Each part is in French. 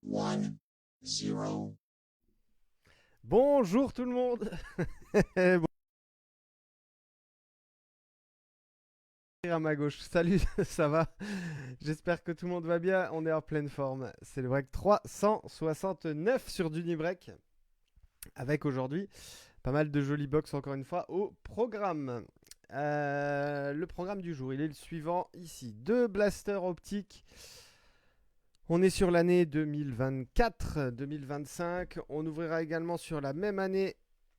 One, zero. Bonjour tout le monde. Bonjour à ma gauche. Salut, ça va? J'espère que tout le monde va bien. On est en pleine forme. C'est le break 369 sur Dunibreak. Avec aujourd'hui pas mal de jolies box encore une fois au programme. Le programme du jour, il est le suivant ici. Deux blasters optiques. On est sur l'année 2024-2025. On ouvrira également sur la même année.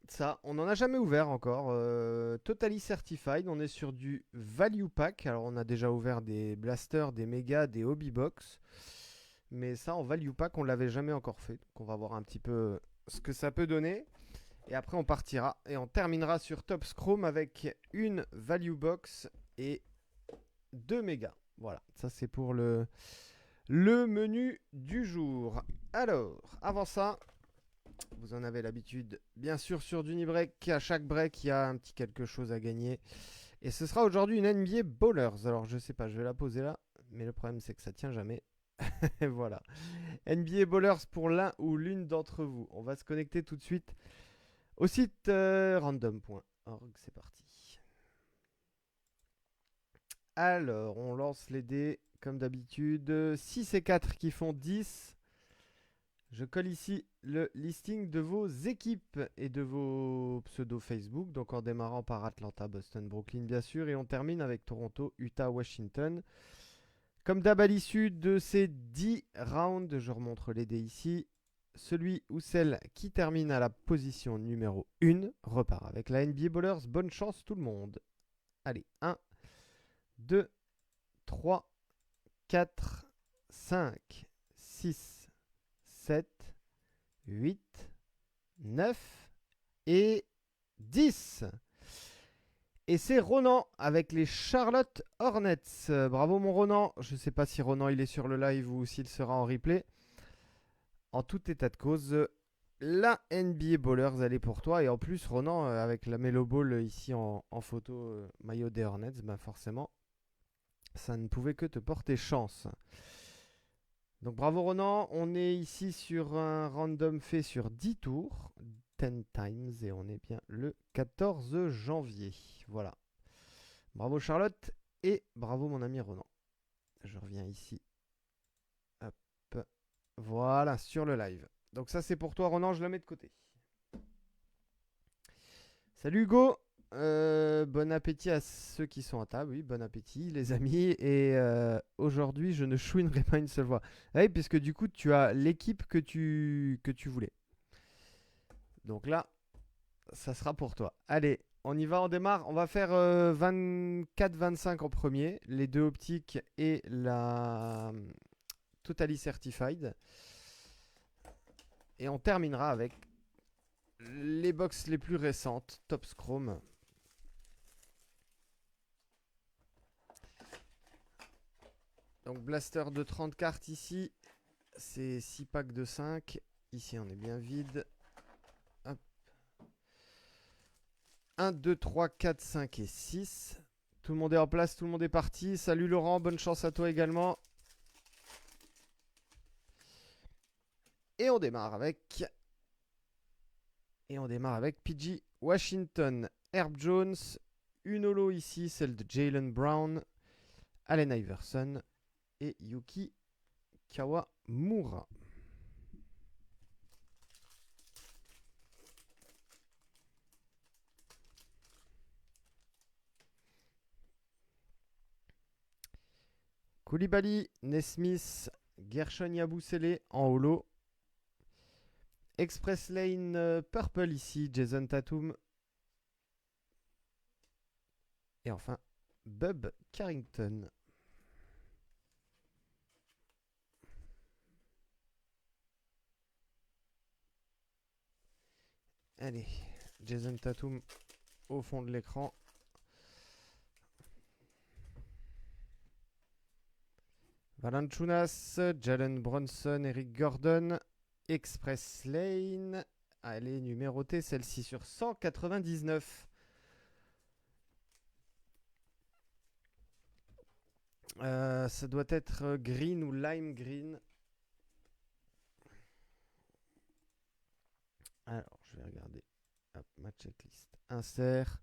Ça, on n'en a jamais ouvert encore. Totally Certified, on est sur du Value Pack. Alors, on a déjà ouvert des blasters, des mégas, des hobby box. Mais ça, en Value Pack, on l'avait jamais encore fait. Donc, on va voir un petit peu ce que ça peut donner. Et après, on partira et on terminera sur Top Chrome avec une Value Box et deux mégas. Voilà, ça c'est pour le menu du jour. Alors, avant ça, vous en avez l'habitude, bien sûr, sur Dunibreak. À chaque break, il y a un petit quelque chose à gagner. Et ce sera aujourd'hui une NBA Ballers. Alors, je sais pas, je vais la poser là. Mais le problème, c'est que ça tient jamais. Et voilà. NBA Ballers pour l'un ou l'une d'entre vous. On va se connecter tout de suite au site random.org. C'est parti. Alors, on lance les dés comme d'habitude. 6 et 4 qui font 10. Je colle ici le listing de vos équipes et de vos pseudos Facebook. Donc en démarrant par Atlanta, Boston, Brooklyn bien sûr. Et on termine avec Toronto, Utah, Washington. Comme d'hab à l'issue de ces 10 rounds, je remonte les dés ici. Celui ou celle qui termine à la position numéro 1 repart avec la NBA Ballers. Bonne chance tout le monde. Allez, 1, 2, 3, 4, 5, 6, 7, 8, 9 et 10. Et c'est Ronan avec les Charlotte Hornets. Bravo mon Ronan. Je ne sais pas si Ronan il est sur le live ou s'il sera en replay. En tout état de cause, la NBA Ballers elle est pour toi. Et en plus Ronan avec la Melo Ball ici en photo maillot des Hornets, ben forcément ça ne pouvait que te porter chance. Donc bravo Ronan, on est ici sur un random fait sur 10 tours, 10 times, et on est bien le 14 janvier. Voilà. Bravo Charlotte et bravo mon ami Ronan. Je reviens ici. Hop. Voilà, sur le live. Donc ça c'est pour toi Ronan, je le mets de côté. Salut Hugo. Bon appétit à ceux qui sont à table. Oui, bon appétit les amis. Et aujourd'hui je ne chouinerai pas une seule fois. Ah oui, puisque du coup tu as l'équipe que tu voulais. Donc là, ça sera pour toi. Allez, on y va, on démarre. On va faire 24-25 en premier, les deux optiques et la Totally Certified. Et on terminera avec les box les plus récentes, Top Chrome. Donc Blaster de 30 cartes ici, c'est 6 packs de 5. Ici on est bien vide. Hop. 1, 2, 3, 4, 5 et 6. Tout le monde est en place, tout le monde est parti. Salut Laurent, bonne chance à toi également. Et on démarre avec PG Washington, Herb Jones, une holo ici, celle de Jalen Brown, Allen Iverson et Yuki Kawamura. Koulibaly, Nesmith, Gershon Yabusele en holo. Express Lane Purple ici, Jason Tatum. Et enfin, Bub Carrington. Allez, Jason Tatum au fond de l'écran. Valanciunas, Jalen Brunson, Eric Gordon, Express Lane. Elle est numérotée celle-ci sur 199. Ça doit être green ou lime green. Alors, je vais regarder. Hop, ma checklist. Insert.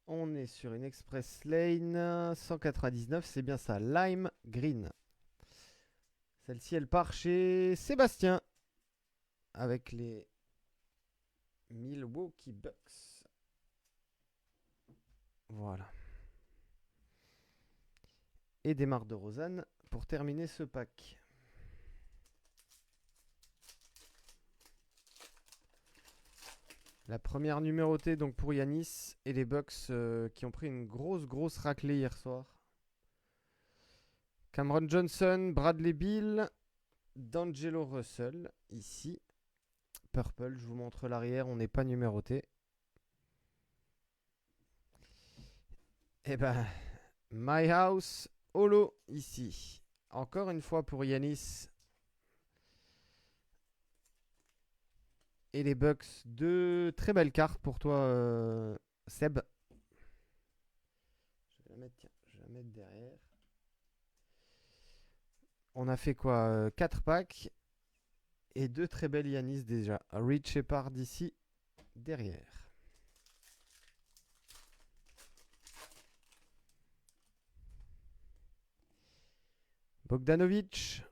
On est sur une Express Lane 199, c'est bien ça, Lime Green. Celle-ci, elle part chez Sébastien avec les Milwaukee Bucks. Voilà. Et DeMar DeRozan pour terminer ce pack. La première numérotée donc pour Yanis et les Bucks qui ont pris une grosse raclée hier soir. Cameron Johnson, Bradley Beal, D'Angelo Russell ici. Purple, je vous montre l'arrière, on n'est pas numéroté. Et ben, My House, Holo ici. Encore une fois pour Yanis. Et les Bucks, deux très belles cartes pour toi, Seb. Je vais la mettre derrière. On a fait quoi 4 packs. Et deux très belles Yanis déjà. Rich Shepard ici, derrière. Bogdanovic,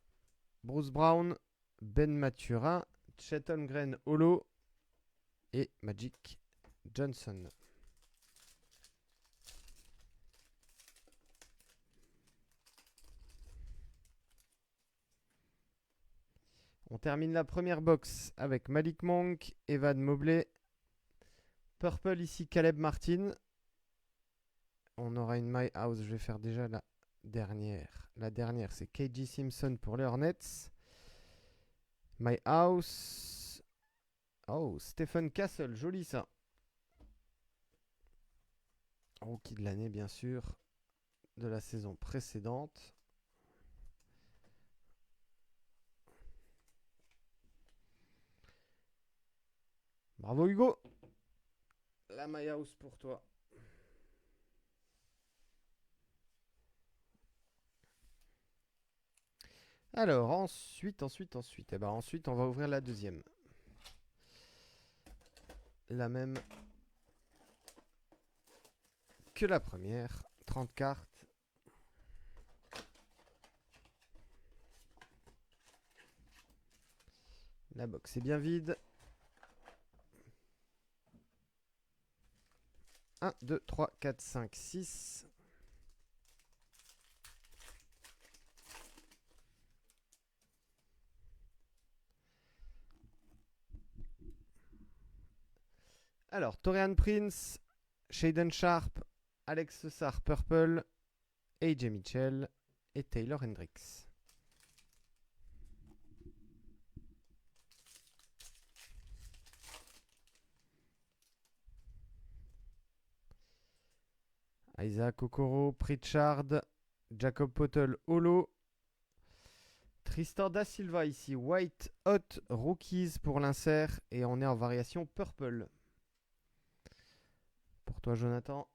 Bruce Brown, Ben Maturin, Chet Holmgren Holo et Magic Johnson. On termine la première box avec Malik Monk, Evan Mobley, Purple ici Caleb Martin. On aura une My House, je vais faire déjà la dernière. La dernière c'est KG Simpson pour les Hornets. My House. Oh, Stephen Castle, joli ça. Rookie de l'année bien sûr, de la saison précédente. Bravo Hugo. La My House pour toi. Alors ensuite. Eh ben, ensuite on va ouvrir la deuxième. La même que la première. 30 cartes. La box est bien vide. 1, 2, 3, 4, 5, 6. Alors, Torian Prince, Shaden Sharp, Alex Sarr Purple, AJ Mitchell et Taylor Hendricks. Isaac Okoro, Pritchard, Jacob Poeltl, Holo. Tristan Da Silva ici, White Hot Rookies pour l'insert et on est en variation Purple. Pour toi Jonathan.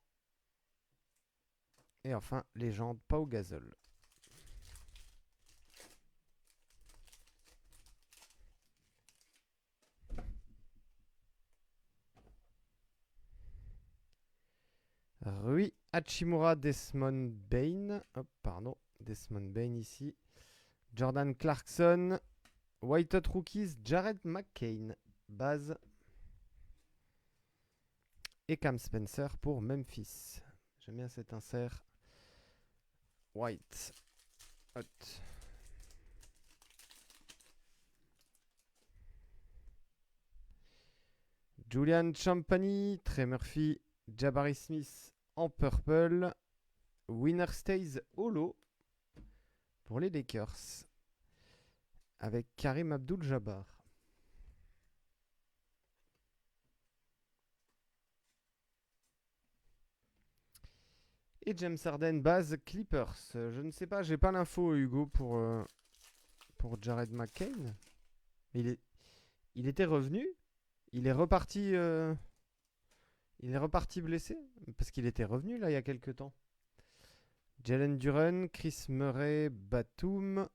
Et enfin, légende Pau Gasol. Rui Hachimura, Desmond Bain. Oh, pardon, Desmond Bain ici. Jordan Clarkson. White Hot Rookies, Jared McCain. Base. Et Cam Spencer pour Memphis. J'aime bien cet insert. White Hot. Julian Champagny, Trey Murphy, Jabari Smith en purple. Winner Stays Holo pour les Lakers. Avec Karim Abdul-Jabbar. Et James Harden, base Clippers. Je ne sais pas, j'ai pas l'info Hugo pour Jared McCain. Il était revenu. Il est reparti blessé. Parce qu'il était revenu là il y a quelques temps. Jalen Duren, Chris Murray, Batum,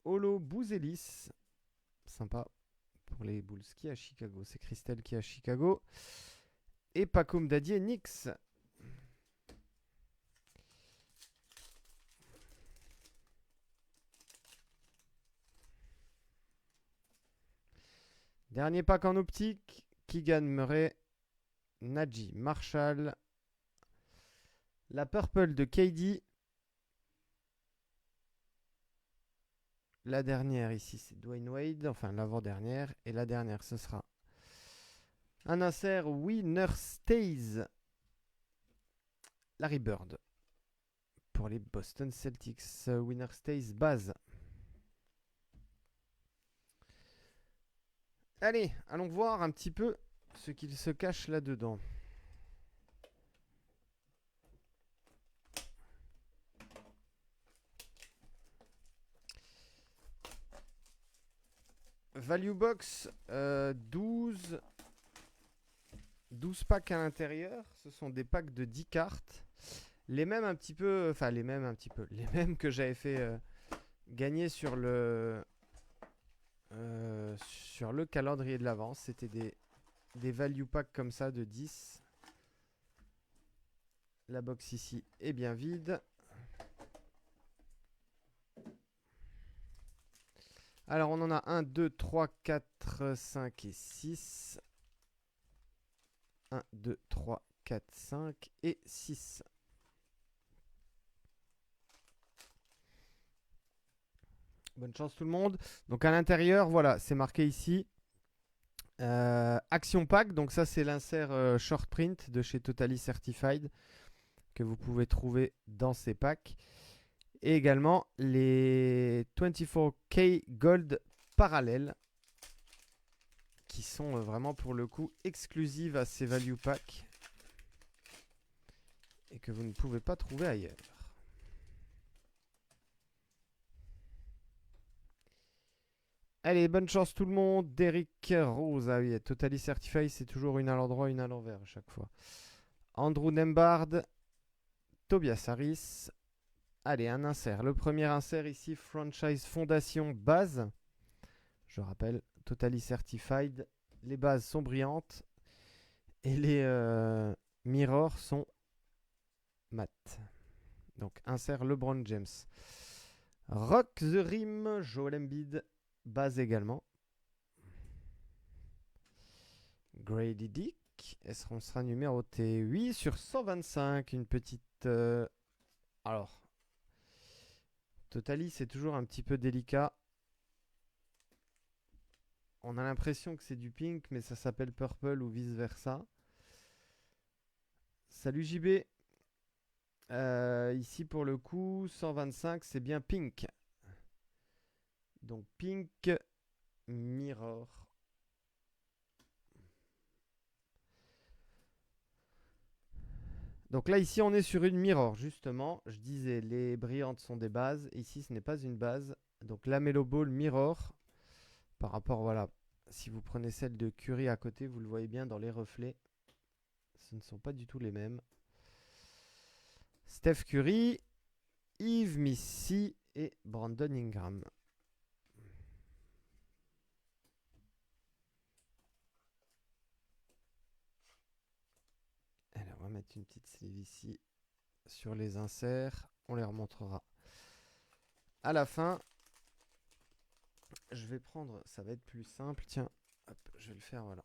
Holo Bouzelis. Sympa. pour les Bulls. Qui est à Chicago? C'est Christelle qui est à Chicago. Et Pacoum Dadier, Knicks. Dernier pack en optique. Keegan Murray, Najee Marshall. La purple de KD. La dernière ici, c'est Dwayne Wade. Enfin, l'avant-dernière. Et la dernière, ce sera un insert Winner Stays. Larry Bird. Pour les Boston Celtics. Winner Stays base. Allez, allons voir un petit peu ce qu'il se cache là-dedans. Value Box, 12 packs à l'intérieur. Ce sont des packs de 10 cartes. Les mêmes un petit peu, enfin les mêmes que j'avais fait gagner sur le calendrier de l'avance. C'était des value packs comme ça de 10. La box ici est bien vide. Alors on en a 1, 2, 3, 4, 5 et 6. 1, 2, 3, 4, 5 et 6. Bonne chance tout le monde. Donc à l'intérieur, voilà, c'est marqué ici. Action Pack, donc ça c'est l'insert short print de chez Totally Certified que vous pouvez trouver dans ces packs. Et également les 24K Gold parallèles qui sont vraiment pour le coup exclusives à ces value packs et que vous ne pouvez pas trouver ailleurs. Allez, bonne chance tout le monde. Derrick Rose, ah oui, Totally Certified, c'est toujours une à l'endroit, une à l'envers à chaque fois. Andrew Nembhard, Tobias Harris. Allez, un insert. Le premier insert ici, Franchise Fondation base. Je rappelle, Totally Certified. Les bases sont brillantes et les mirrors sont mat. Donc, insert LeBron James. Rock the Rim, Joel Embiid, base également. Grady Dick, est-ce qu'on sera numéroté 8 sur 125, une petite... Alors, Totally, c'est toujours un petit peu délicat. On a l'impression que c'est du pink, mais ça s'appelle purple ou vice-versa. Salut JB. Ici, pour le coup, 125, c'est bien pink. Donc, pink mirror. Donc là, ici, on est sur une mirror, justement. Je disais, les brillantes sont des bases. Ici, ce n'est pas une base. Donc, la Melo Ball mirror. Par rapport, voilà, si vous prenez celle de Curry à côté, vous le voyez bien dans les reflets. Ce ne sont pas du tout les mêmes. Steph Curry, Yves Missy et Brandon Ingram. Alors, on va mettre une petite sleeve ici sur les inserts. On les remontrera à la fin. Je vais prendre, ça va être plus simple. Tiens, hop, je vais le faire, voilà.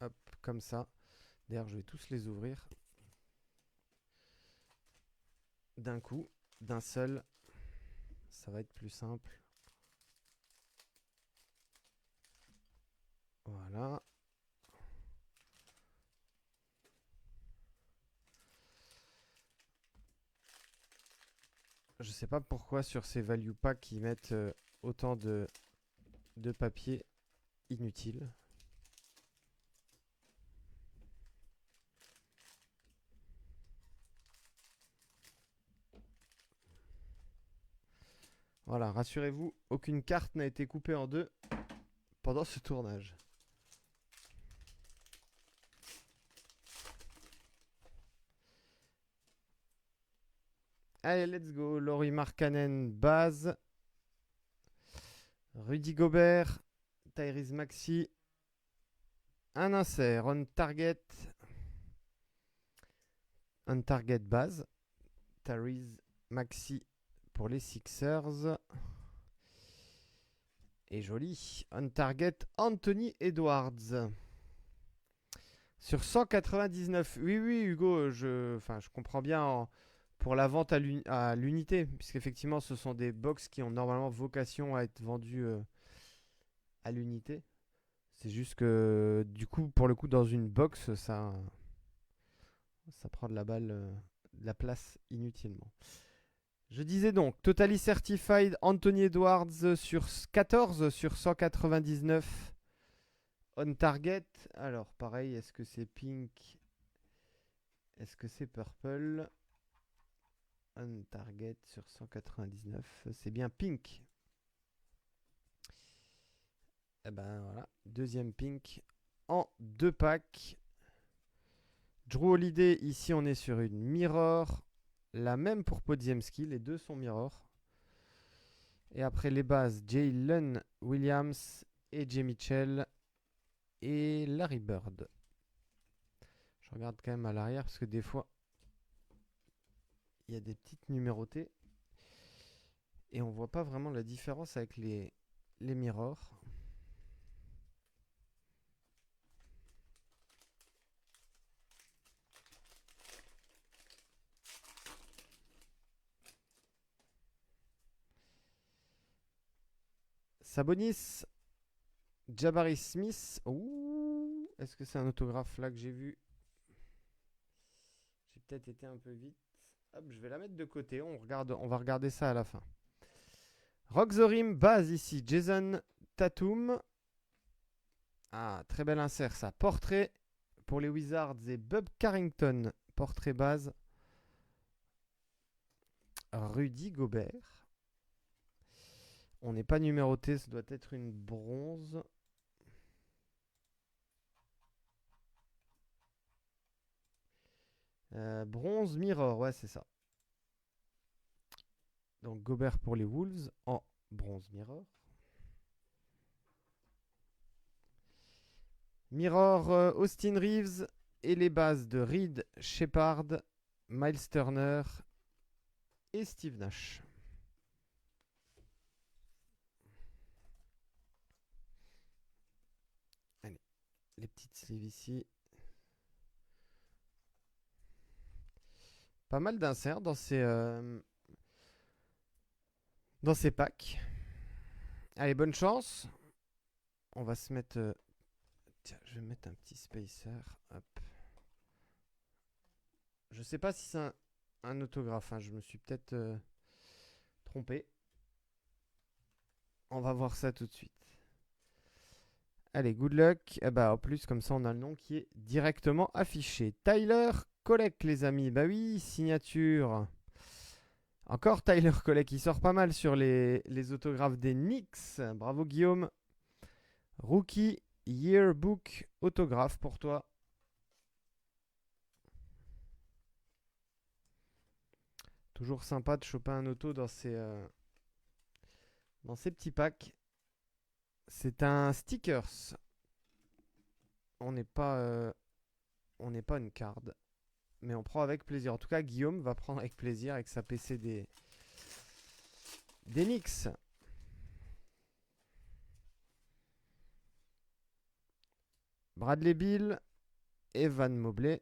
Hop, comme ça. D'ailleurs, je vais tous les ouvrir d'un coup, d'un seul. Ça va être plus simple. Voilà. Je sais pas pourquoi sur ces value packs ils mettent autant de papier inutile. Voilà, rassurez-vous, aucune carte n'a été coupée en deux pendant ce tournage. Allez, let's go. Laurie Markkanen, base. Rudy Gobert, Tyrese Maxey, un insert, on target base, Tyrese Maxey pour les Sixers. Et joli, on target Anthony Edwards. Sur 199, oui, Hugo, je comprends bien pour la vente à l'unité, puisqu'effectivement, ce sont des box qui ont normalement vocation à être vendus à l'unité. C'est juste que, du coup, pour le coup, dans une box, ça prend de la place inutilement. Je disais donc, Totally Certified Anthony Edwards sur 14 sur 199. On target, alors pareil, est-ce que c'est pink? Est-ce que c'est purple? On target sur 199, c'est bien pink. Et ben voilà, deuxième pink en 2 packs. Drew Holiday, ici on est sur une mirror. La même pour Podziemski, les deux sont mirror. Et après les bases, Jalen Williams et Jay Mitchell et Larry Bird. Je regarde quand même à l'arrière parce que des fois, il y a des petites numérotées. Et on voit pas vraiment la différence avec les mirrors. Sabonis, Jabari Smith. Ouh, est-ce que c'est un autographe là que j'ai vu? J'ai peut-être été un peu vite. Hop, je vais la mettre de côté. On va regarder ça à la fin. Rock the Rim, base ici. Jason Tatum. Ah, très bel insert ça. Portrait pour les Wizards et Bub Carrington. Portrait base. Rudy Gobert. On n'est pas numéroté, ça doit être une bronze. Bronze mirror, ouais, c'est ça. Donc Gobert pour les Wolves en bronze mirror. Mirror Austin Reeves et les bases de Reed Shepard, Miles Turner et Steve Nash. Allez, les petites sleeves ici. Pas mal d'inserts dans ces packs. Allez, bonne chance. On va se mettre... tiens, je vais mettre un petit spacer. Hop. Je sais pas si c'est un autographe. Hein. Je me suis peut-être trompé. On va voir ça tout de suite. Allez, good luck. Eh bah, en plus, comme ça, on a le nom qui est directement affiché. Tyler Kolek, les amis. Bah oui, signature. Encore Tyler Kolek, qui sort pas mal sur les autographes des Knicks. Bravo, Guillaume. Rookie Yearbook autographe pour toi. Toujours sympa de choper un auto dans ces petits packs. C'est un stickers. On n'est pas une card. Mais on prend avec plaisir. En tout cas, Guillaume va prendre avec plaisir avec sa PC des Knicks. Bradley Beal, Evan Mobley,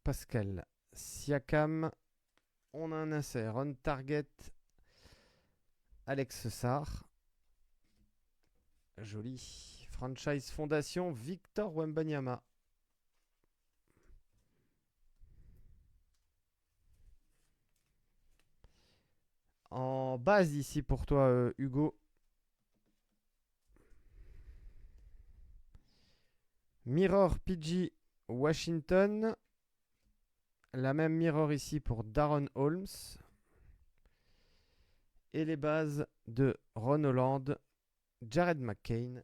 Pascal Siakam. On a un insert on target Alex Sarr. Joli. Franchise Fondation Victor Wembanyama. En base ici pour toi, Hugo. Mirror PG Washington. La même mirror ici pour Darren Holmes. Et les bases de Ron Holland, Jared McCain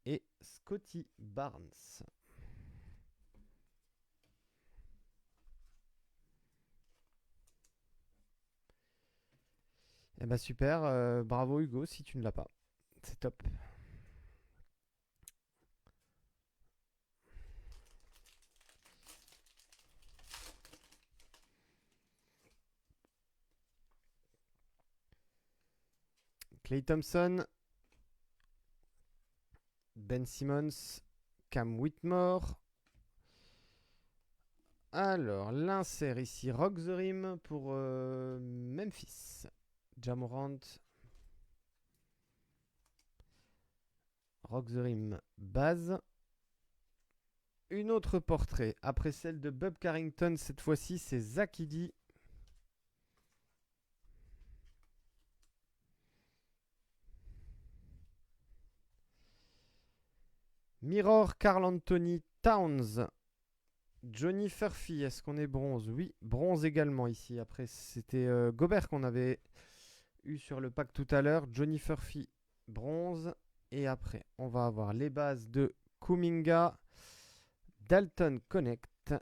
et Scotty Barnes. Eh ben super, bravo Hugo si tu ne l'as pas. C'est top. Clay Thompson, Ben Simmons, Cam Whitmore. Alors, l'insert ici, Rock the Rim pour Memphis. Ja Morant, Rock the Rim, base. Une autre portrait, après celle de Bob Carrington, cette fois-ci c'est Zach Edey. Mirror, Carl Anthony Towns. Johnny Furphy, est-ce qu'on est bronze? Oui, bronze également ici. Après, c'était Gobert qu'on avait eu sur le pack tout à l'heure. Johnny Furphy, bronze. Et après, on va avoir les bases de Kuminga, Dalton Connect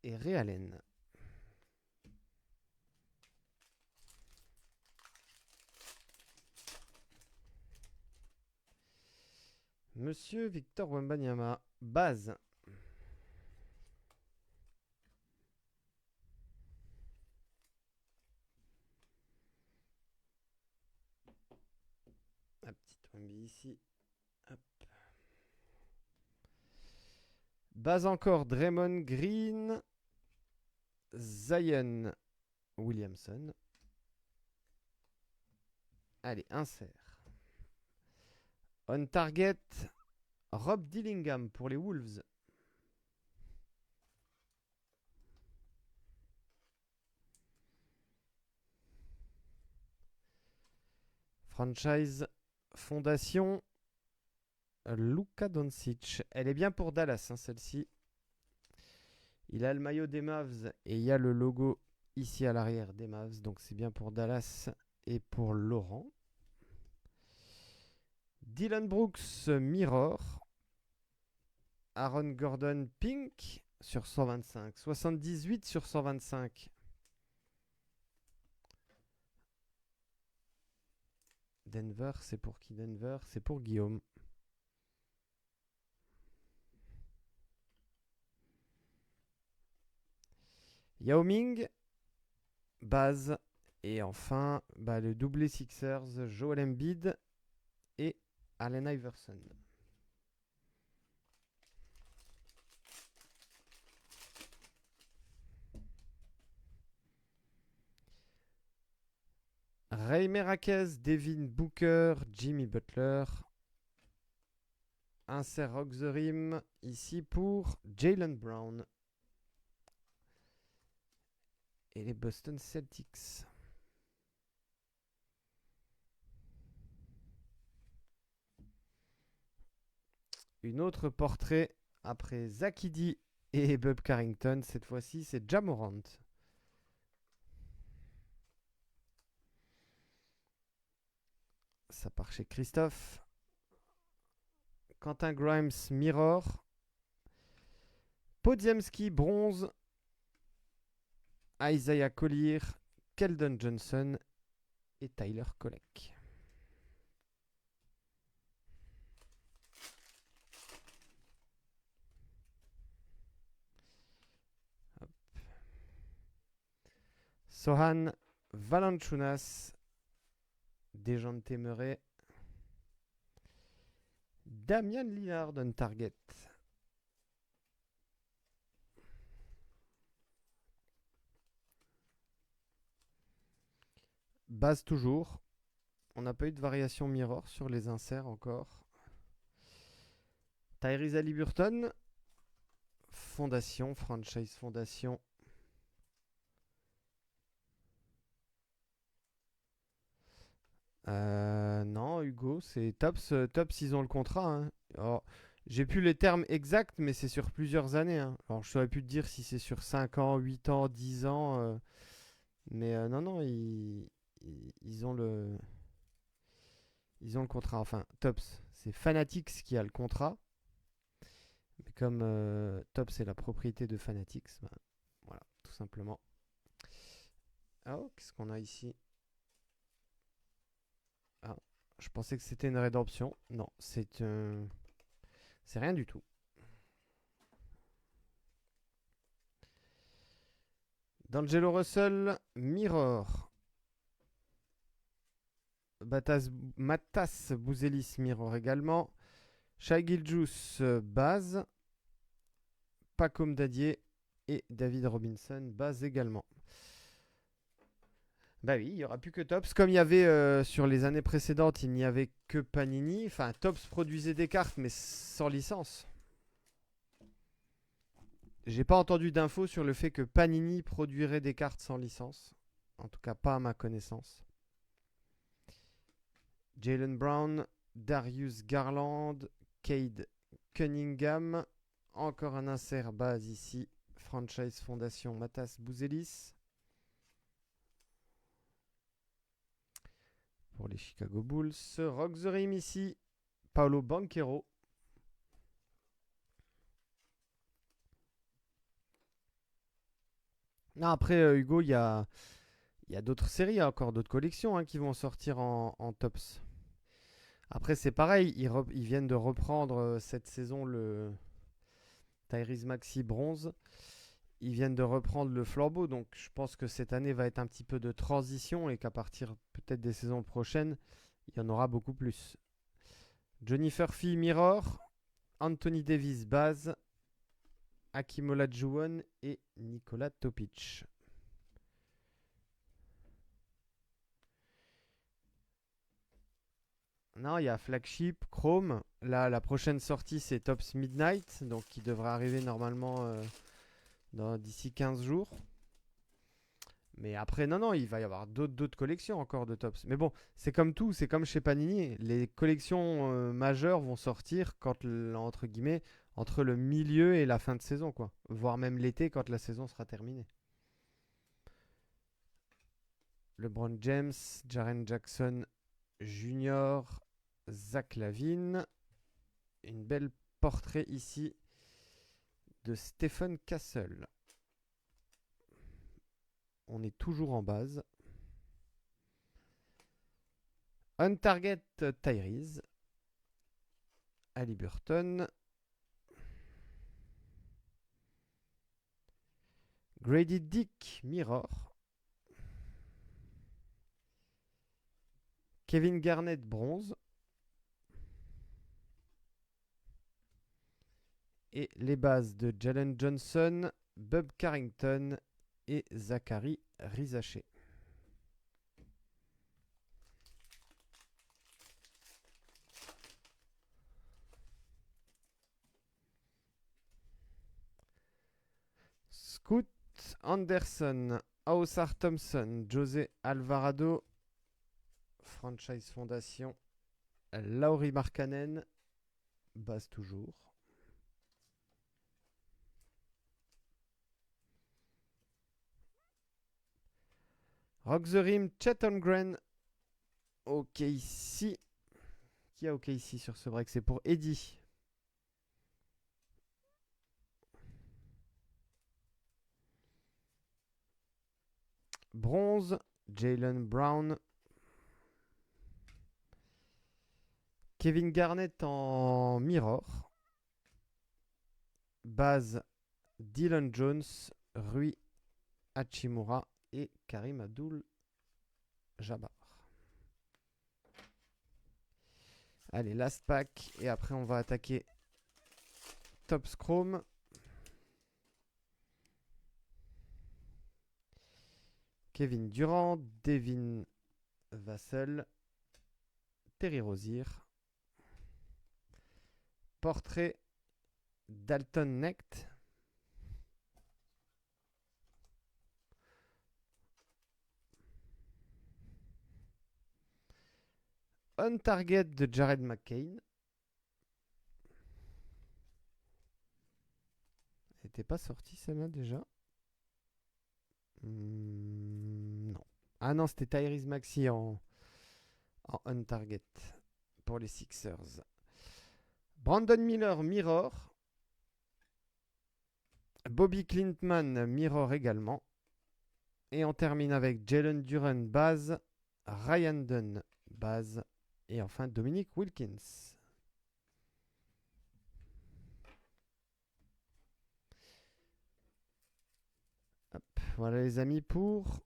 et Ray Allen. Monsieur Victor Wembanyama, base. La petite Wemby ici. Hop. Base encore, Draymond Green, Zion Williamson. Allez, insert. On target, Rob Dillingham pour les Wolves. Franchise Fondation, Luka Doncic. Elle est bien pour Dallas, hein, celle-ci. Il a le maillot des Mavs et il y a le logo ici à l'arrière des Mavs. Donc c'est bien pour Dallas et pour Laurent. Dylan Brooks, Mirror. Aaron Gordon, Pink sur 125. 78 sur 125. Denver, c'est pour qui Denver? C'est pour Guillaume. Yao Ming, base. Et enfin, le doublé Sixers, Joel Embiid et Allen Iverson. Ray Merakes, Devin Booker, Jimmy Butler. Insert Rock the Rim ici pour Jaylen Brown. Et les Boston Celtics. Une autre portrait après Zach Edey et Bob Carrington. Cette fois-ci, c'est Ja Morant. Ça part chez Christophe. Quentin Grimes, Mirror. Podziemski, bronze. Isaiah Collier, Keldon Johnson et Tyler Kolek. Hop. Sohan Valanciunas, Dejounte Murray, Damian Lillard on target. Base toujours. On n'a pas eu de variation mirror sur les inserts encore. Tyrese Haliburton. Fondation, franchise fondation. Non, Hugo, c'est Tops. Tops, ils ont le contrat. Hein. Alors, j'ai plus les termes exacts, mais c'est sur plusieurs années. Hein. Alors, je saurais plus te dire si c'est sur 5 ans, 8 ans, 10 ans. Mais non, ils ont ils ont le contrat. Enfin, Tops, c'est Fanatics qui a le contrat. Mais comme Tops est la propriété de Fanatics, voilà, tout simplement. Oh, qu'est-ce qu'on a ici? Je pensais que c'était une rédemption. Non, c'est rien du tout. D'Angelo Russell, Mirror. Matas Bouzelis, Mirror également. Shai Gilgeous, base. Pacom Dadier et David Robinson, base également. Bah oui, il n'y aura plus que Tops. Comme il y avait sur les années précédentes, il n'y avait que Panini. Enfin, Tops produisait des cartes, mais sans licence. J'ai pas entendu d'infos sur le fait que Panini produirait des cartes sans licence. En tout cas, pas à ma connaissance. Jalen Brown, Darius Garland, Cade Cunningham. Encore un insert base ici. Franchise Fondation Matas Bouzelis. Pour les Chicago Bulls. Rock the Rim ici. Paolo Banchero. Non, après, Hugo, il y a d'autres séries, il y a encore d'autres collections qui vont sortir en tops. Après, c'est pareil, ils viennent de reprendre cette saison le Tyrese Maxey bronze. Ils viennent de reprendre le flambeau, donc je pense que cette année va être un petit peu de transition et qu'à partir peut-être des saisons prochaines, il y en aura beaucoup plus. Johnny Furphy Mirror, Anthony Davis base, Hakeem Olajuwon et Nikola Topic. Non, il y a Flagship, Chrome. Là, la prochaine sortie, c'est Tops Midnight, donc qui devrait arriver normalement d'ici 15 jours. Mais après, non, il va y avoir d'autres collections encore de Tops. Mais bon, c'est comme tout, c'est comme chez Panini. Les collections majeures vont sortir entre guillemets, entre le milieu et la fin de saison, quoi. Voire même l'été quand la saison sera terminée. LeBron James, Jaren Jackson Jr., Zach Lavine. Une belle portrait ici de Stephen Castle. On est toujours en base. On target Tyrese. Ali Burton. Grady Dick Mirror. Kevin Garnett bronze. Et les bases de Jalen Johnson, Bub Carrington et Zachary Rizaché. Scoot Anderson, Ausar Thompson, José Alvarado, Franchise Fondation, Lauri Markkanen, base toujours. Rock the Rim, Chet Holmgren, OK ici. Qui a OK ici sur ce break? C'est pour Eddie. Bronze, Jalen Brown. Kevin Garnett en mirror. Base, Dylan Jones, Rui Hachimura et Karim Abdul-Jabbar. Allez, last pack. Et après, on va attaquer Tops Chrome. Kevin Durant, Devin Vassell, Terry Rozier. Portrait Dalton Knecht. On target de Jared McCain. Elle n'était pas sortie celle-là déjà. Non. Ah non, c'était Tyrese Maxey en on target pour les Sixers. Brandon Miller, Mirror. Bobby Clintman, Mirror également. Et on termine avec Jalen Duren, base. Ryan Dunn, base. Et enfin, Dominique Wilkins. Hop, voilà les amis pour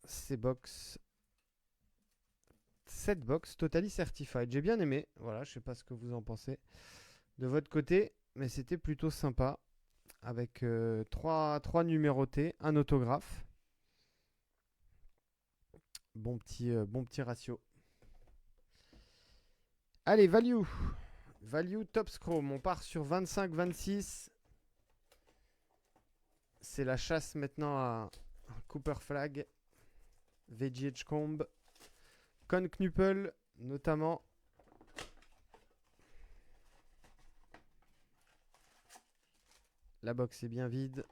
ces box. 7 box Totally Certified. J'ai bien aimé. Voilà, je sais pas ce que vous en pensez de votre côté, mais c'était plutôt sympa. Avec 3 numérotés, un autographe. Bon petit ratio. Allez, value. Value Topps Chrome. On part sur 25-26. C'est la chasse maintenant à Cooper Flag, VG Edgecombe, Con Knuppel notamment. La box est bien vide.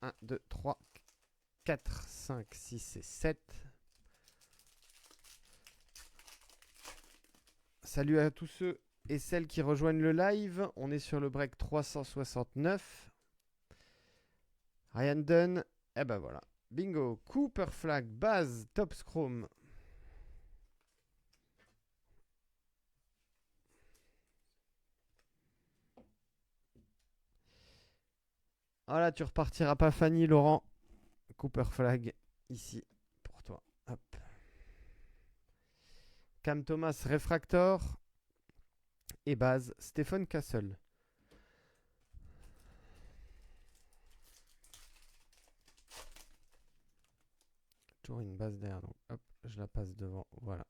1, 2, 3, 4, 5, 6 et 7. Salut à tous ceux et celles qui rejoignent le live. On est sur le break 369. Ryan Dunn. Et ben voilà. Bingo. Cooper Flag, Baz, Topps Chrome. Voilà, tu repartiras pas Fanny, Laurent. Cooper Flag, ici, pour toi. Hop. Cam Thomas, Refractor. Et Baz, Stephen Castle. Toujours une base derrière, donc hop, je la passe devant. Voilà.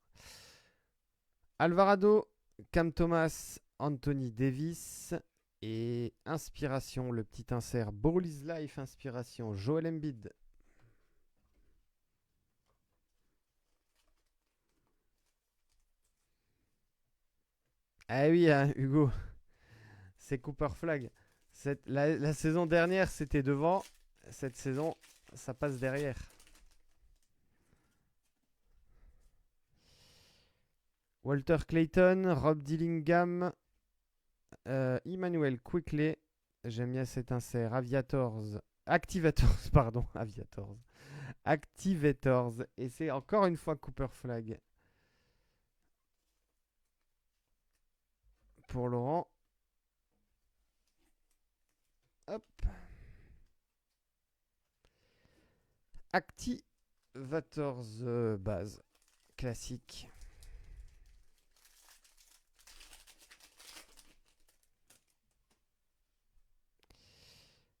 Alvarado, Cam Thomas, Anthony Davis. Et Inspiration, le petit insert. Ball is Life, Inspiration, Joel Embiid. Ah oui, hein, Hugo, c'est Cooper Flag. La saison dernière, c'était devant. Cette saison, ça passe derrière. Walter Clayton, Rob Dillingham, Emmanuel Quickley. J'aime bien cet insert. Aviators. Activators, pardon. Aviators. Activators. Et c'est encore une fois Cooper Flag. Pour Laurent. Hop. Activators base. Classique.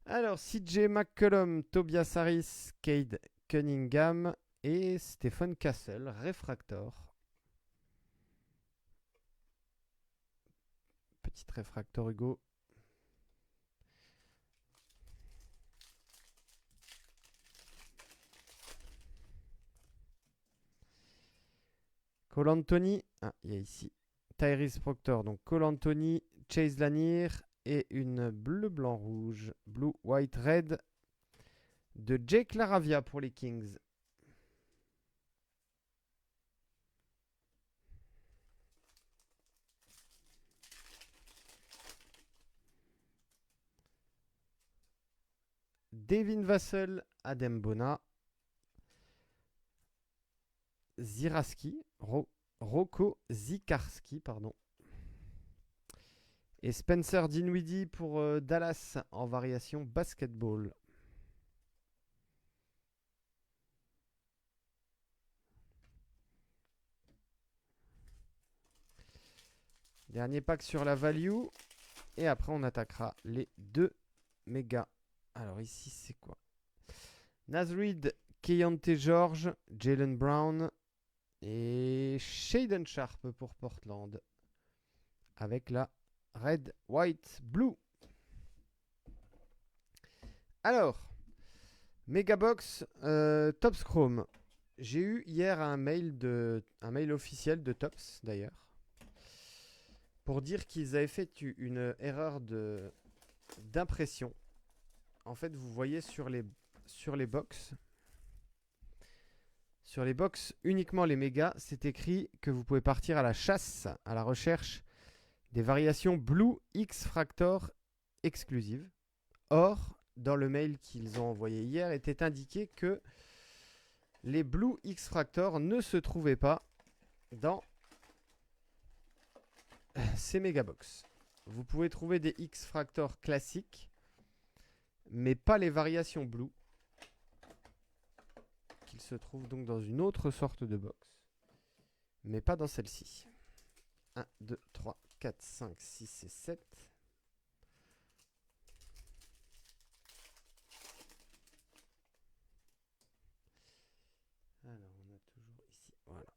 Alors, CJ McCollum, Tobias Harris, Cade Cunningham et Stephen Castle, Refractor. Petite Refractor, Hugo. Cole Anthony, il y a ici Tyrese Proctor, donc Cole Anthony, Chase Lanier et une bleu-blanc-rouge, blue, white, red de Jake Laravia pour les Kings. Devin Vassell, Adem Bona, Ziraski, Rocco Zikarski, pardon. Et Spencer Dinwiddie pour Dallas en variation basketball. Dernier pack sur la value. Et après, on attaquera les 2 mégas. Alors ici, c'est quoi? Naz Reid, Keontae George, Jalen Brown et Shaden Sharp pour Portland. Avec la red, white, blue. Alors, Megabox Topps Chrome. J'ai eu hier un mail officiel de Topps d'ailleurs pour dire qu'ils avaient fait une erreur d'impression. En fait, vous voyez sur les box, uniquement les mégas, c'est écrit que vous pouvez partir à la chasse, à la recherche des variations Blue X Fractor exclusives. Or, dans le mail qu'ils ont envoyé hier, était indiqué que les Blue X-Fractor ne se trouvaient pas dans ces Megabox. Vous pouvez trouver des X-Fractor classiques, mais pas les variations Blue, qu'ils se trouvent donc dans une autre sorte de box, mais pas dans celle-ci. 1, 2, 3, 4, 5, 6 et 7. Alors, on a toujours ici. Voilà.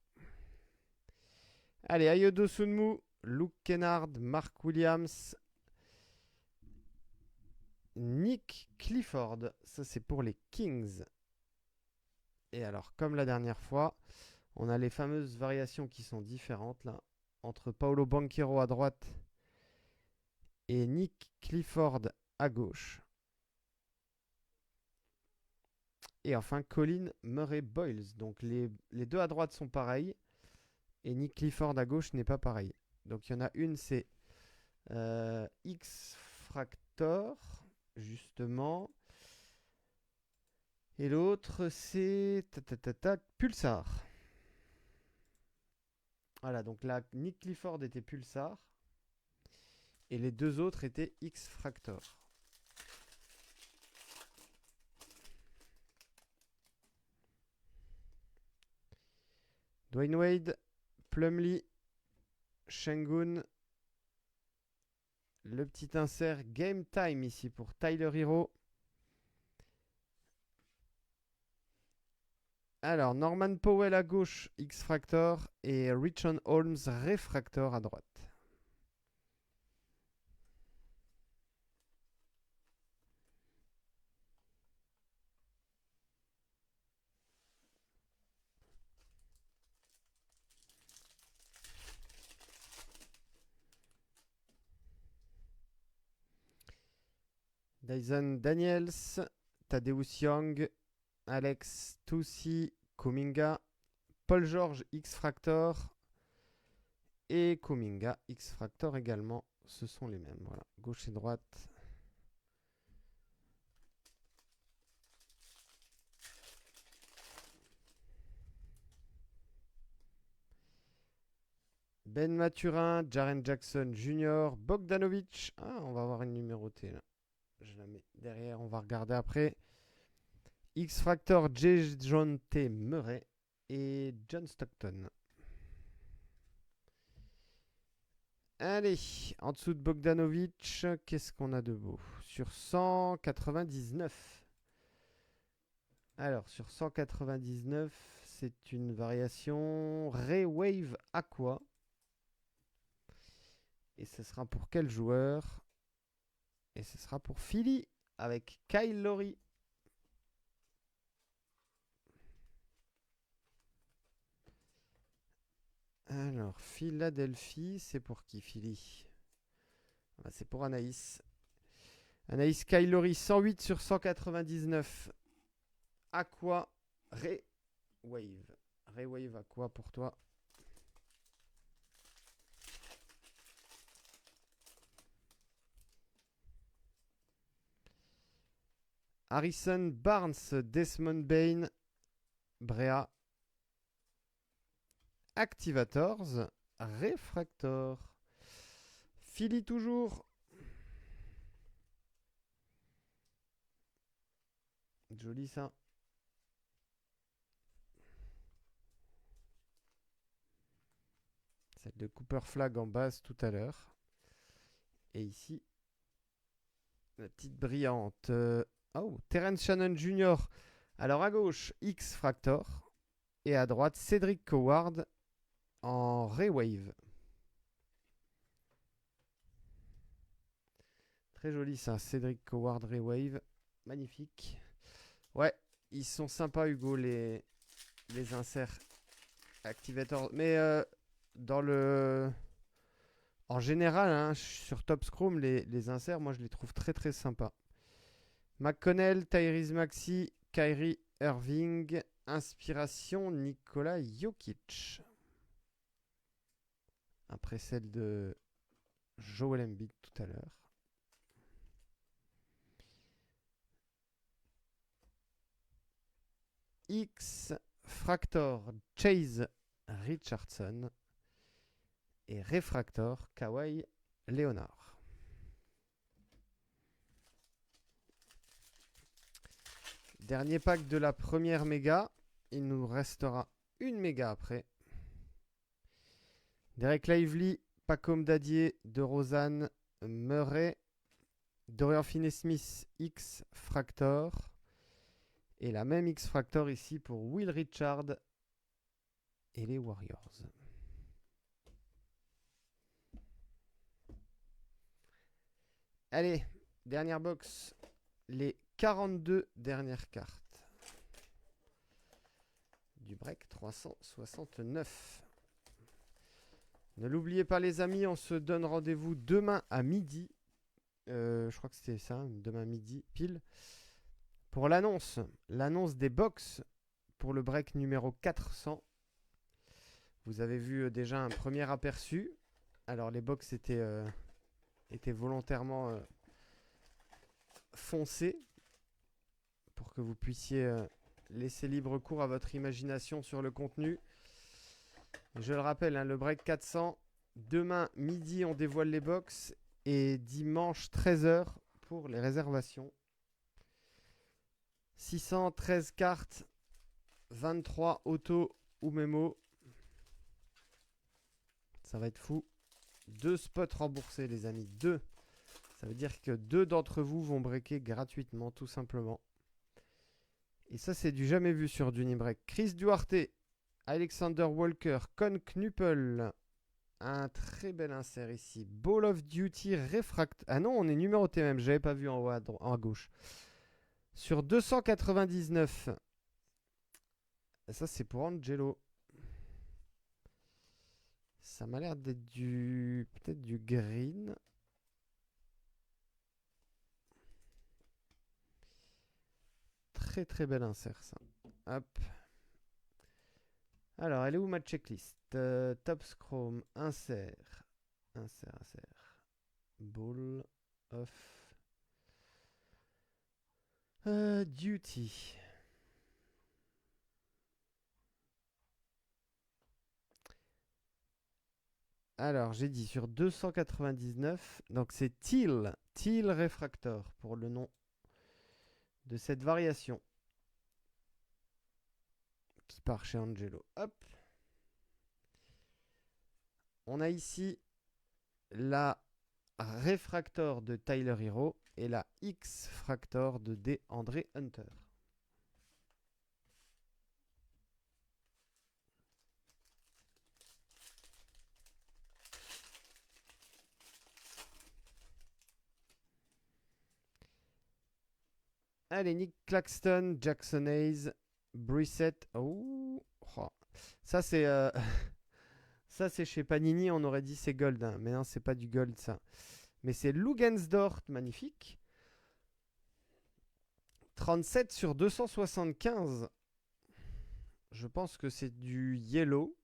Allez, Ayodo Sunmu, Luke Kennard, Mark Williams, Nick Clifford. Ça, c'est pour les Kings. Et alors, comme la dernière fois, on a les fameuses variations qui sont différentes là, entre Paolo Banchero à droite et Nick Clifford à gauche. Et enfin, Colin Murray Boyles. Donc, les deux à droite sont pareils. Et Nick Clifford à gauche n'est pas pareil. Donc, il y en a une, c'est X-Fractor, justement. Et l'autre, c'est Pulsar. Voilà, donc là, Nick Clifford était Pulsar. Et les deux autres étaient X-Fractor. Dwayne Wade, Plumlee, Şengün. Le petit insert Game Time ici pour Tyler Hero. Alors, Norman Powell à gauche, X-Fractor. Et Richon Holmes, Refractor à droite. Dyson Daniels, Tadeusz Young, Alex Tusi, Kuminga, Paul George X-Fractor et Kuminga X-Fractor également. Ce sont les mêmes. Voilà, gauche et droite. Ben Maturin, Jaren Jackson Jr., Bogdanovic. Ah, on va avoir une numérotée là. Je la mets derrière, on va regarder après. X-Fractor, John T. Murray et John Stockton. Allez, en dessous de Bogdanovic, qu'est-ce qu'on a de beau? Sur 199. Alors, sur 199, c'est une variation Ray Wave Aqua. Et ce sera pour quel joueur? Et ce sera pour Philly avec Kyle Lowry. Alors, Philadelphie, c'est pour qui Philly? C'est pour Anaïs. Anaïs Kyle Lowry, 108 sur 199. Aqua Ray Wave. Ray Wave Aqua pour toi. Harrison Barnes, Desmond Bain, Brea. Activators, Refractor. Philly toujours. Joli ça. Celle de Cooper Flag en base tout à l'heure. Et ici, la petite brillante. Oh, Terence Shannon Jr. Alors à gauche, X-Fractor. Et à droite, Cedric Coward en Ray Wave. Très joli ça, Cedric Coward Ray Wave. Magnifique. Ouais, ils sont sympas Hugo, les inserts Activator. Mais dans le... En général, hein, sur Top Scrum, les inserts, moi je les trouve très très sympas. McConnell, Tyrese Maxey, Kyrie Irving, inspiration Nikola Jokic. Après celle de Joel Embiid tout à l'heure. X Fractor Chase Richardson et Refractor Kawhi Leonard. Dernier pack de la première méga. Il nous restera une méga après. Derek Lively, Pacom Dadier, De Rozan, Murray, Dorian Finney-Smith, X Fractor. Et la même X Fractor ici pour Will Richard et les Warriors. Allez, dernière box. Les 42 dernières cartes du break 369. Ne l'oubliez pas les amis, on se donne rendez-vous demain à midi. Je crois que c'était ça, demain midi pile. Pour l'annonce des box pour le break numéro 400. Vous avez vu déjà un premier aperçu. Alors les box étaient volontairement foncées pour que vous puissiez laisser libre cours à votre imagination sur le contenu. Je le rappelle, le break 400, demain midi on dévoile les box et dimanche 13h pour les réservations. 613 cartes, 23 auto ou mémo. Ça va être fou. 2 spots remboursés les amis, 2. Ça veut dire que 2 d'entre vous vont breaker gratuitement tout simplement. Et ça c'est du jamais vu sur Dunibreak. Chris Duarte, Alexander Walker, Con Knuppel. Un très bel insert ici. Ball of Duty Refract. Ah non, on est numéroté même. J'avais pas vu en haut à gauche. Sur 299. Ça c'est pour Angelo. Ça m'a l'air d'être peut-être du green. Très très bel insert ça. Hop. Alors, elle est où ma checklist? Top Chrome, insert. Ball of Duty. Alors, j'ai dit sur 299. Donc, c'est Teal Refractor pour le nom de cette variation qui part chez Angelo. Hop. On a ici la Refractor de Tyler Hero et la X Fractor de DeAndre Hunter. Allez, Nick Claxton, Jackson Hayes, Brissett. Oh. Ça, c'est ça, c'est chez Panini. On aurait dit c'est gold. Hein. Mais non, c'est pas du gold, ça. Mais c'est Lugensdort, magnifique. 37 sur 275. Je pense que c'est du yellow.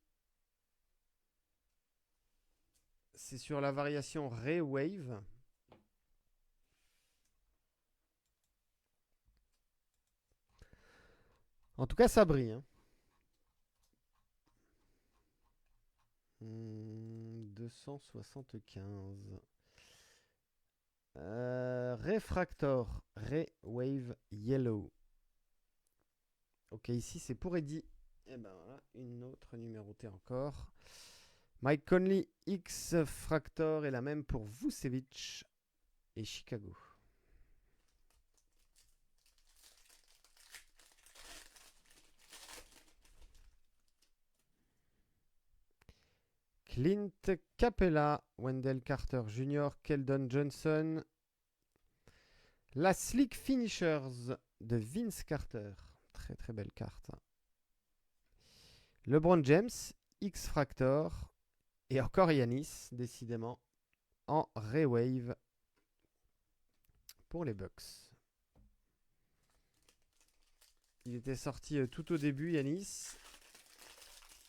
C'est sur la variation Ray Wave. En tout cas, ça brille. Hein. 275. Refractor Ray Wave Yellow. Ok, ici c'est pour Eddie. Et ben voilà, une autre numérotée encore. Mike Conley X Fractor et la même pour Vucevic et Chicago. Clint Capella, Wendell Carter Jr., Keldon Johnson. La Slick Finishers de Vince Carter. Très très belle carte. LeBron James, X Fractor. Et encore Yanis, décidément, en Ray Wave pour les Bucks. Il était sorti tout au début, Yanis.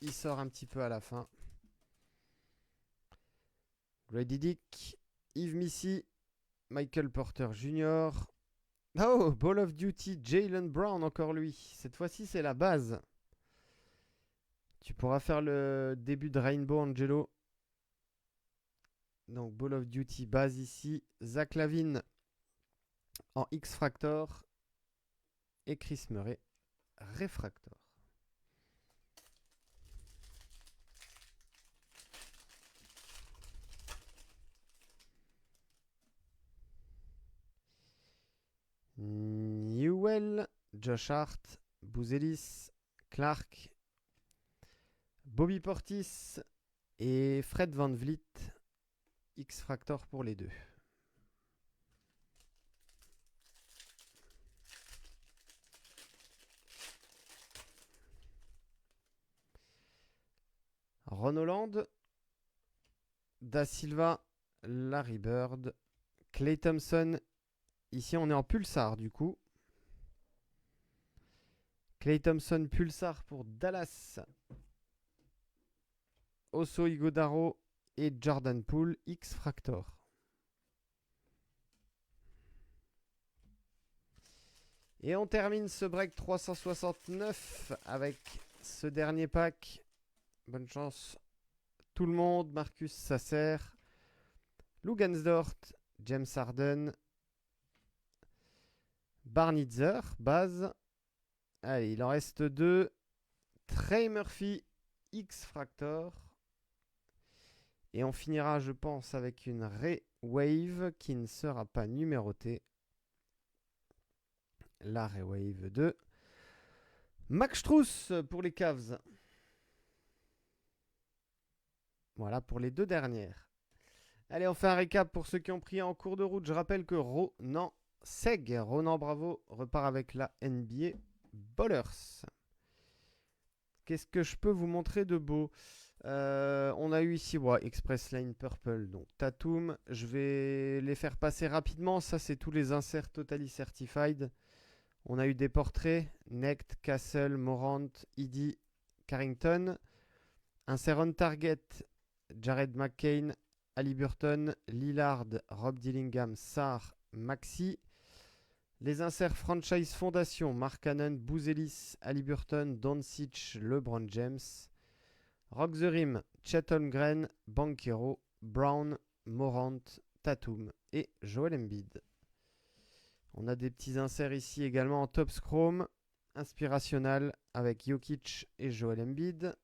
Il sort un petit peu à la fin. Grady Dick, Yves Missy, Michael Porter Jr., Oh, Ball of Duty, Jaylen Brown, encore lui. Cette fois-ci, c'est la base. Tu pourras faire le début de Rainbow Angelo. Donc, Ball of Duty, base ici. Zach Lavine en X-Fractor. Et Chris Murray, Refractor. Newell, Josh Hart, Bouzelis, Clark, Bobby Portis et Fred Van Vliet. X-Fractor pour les deux. Ron Holland, Da Silva, Larry Bird, Klay Thompson. Ici, on est en Pulsar du coup. Klay Thompson, Pulsar pour Dallas. Oso Ighodaro et Jordan Poole, X-Fractor. Et on termine ce break 369 avec ce dernier pack. Bonne chance tout le monde. Marcus Sasser, Lugansdort, James Harden, Barnitzer, base. Allez, il en reste deux. Trey Murphy, X-Fractor. Et on finira, je pense, avec une Ray Wave qui ne sera pas numérotée. La Ray Wave 2. Max Strus pour les Cavs. Voilà pour les deux dernières. Allez, on fait un récap pour ceux qui ont pris en cours de route. Je rappelle que Ronan Bravo repart avec la NBA Ballers. Qu'est-ce que je peux vous montrer de beau? On a eu ici Express Lane Purple, donc Tatum. Je vais les faire passer rapidement. Ça, c'est tous les inserts Totally Certified. On a eu des portraits. Necht, Castle, Morant, Eddy, Carrington. Insert on target. Jared McCain, Haliburton, Lillard, Rob Dillingham, Sarr, Maxi. Les inserts Franchise Fondation, Mark Cannon, Bouzelis, Haliburton, Doncic, LeBron James. Rock the Rim, Chet Holmgren, Banchero, Brown, Morant, Tatum et Joel Embiid. On a des petits inserts ici également en Top Chrome, Inspirational avec Jokic et Joel Embiid.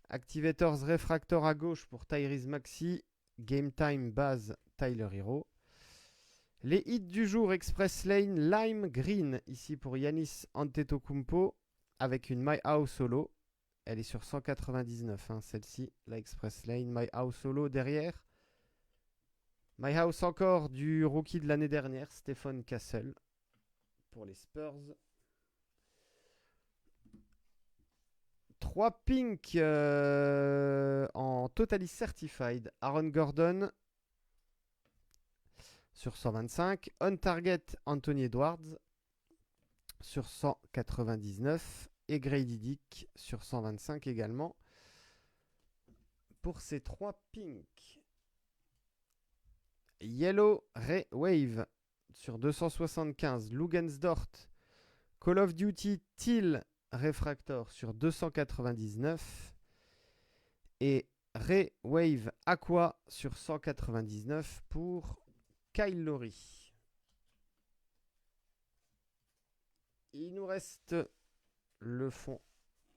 Activators Refractor à gauche pour Tyrese Maxey. Game Time base Tyler Hero. Les hits du jour Express Lane Lime Green ici pour Giannis Antetokounmpo avec une My House Solo. Elle est sur 199 celle-ci, la Express Lane. My House Solo derrière. My House encore du rookie de l'année dernière, Stephen Castle pour les Spurs. 3 pink en Totally Certified. Aaron Gordon sur 125. On Target Anthony Edwards sur 199. Et Grady Dick sur 125 également. Pour ces 3 pink. Yellow Ray Wave sur 275. Lugansdort. Call of Duty Teal Refractor sur 299 et Ray Wave Aqua sur 199 pour Kyle Lowry. Il nous reste le fond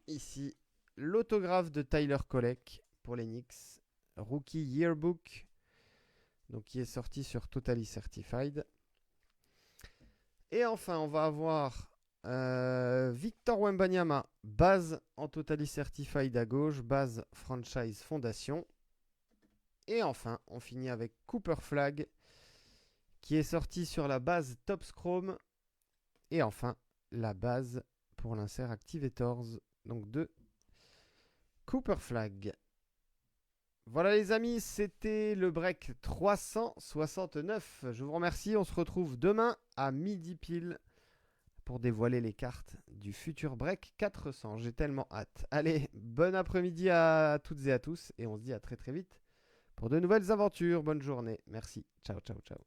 ici, l'autographe de Tyler Kolek pour les Knicks, Rookie Yearbook, donc qui est sorti sur Totally Certified. Et enfin, on va avoir Victor Wembanyama, base en Totally Certified à gauche, base Franchise Fondation. Et enfin, on finit avec Cooper Flag, qui est sorti sur la base Topps Chrome. Et enfin, la base pour l'insert Activators, donc de Cooper Flag. Voilà les amis, c'était le break 369. Je vous remercie, on se retrouve demain à midi pile pour dévoiler les cartes du futur break 400. J'ai tellement hâte. Allez, bon après-midi à toutes et à tous et on se dit à très très vite pour de nouvelles aventures. Bonne journée. Merci. Ciao, ciao, ciao.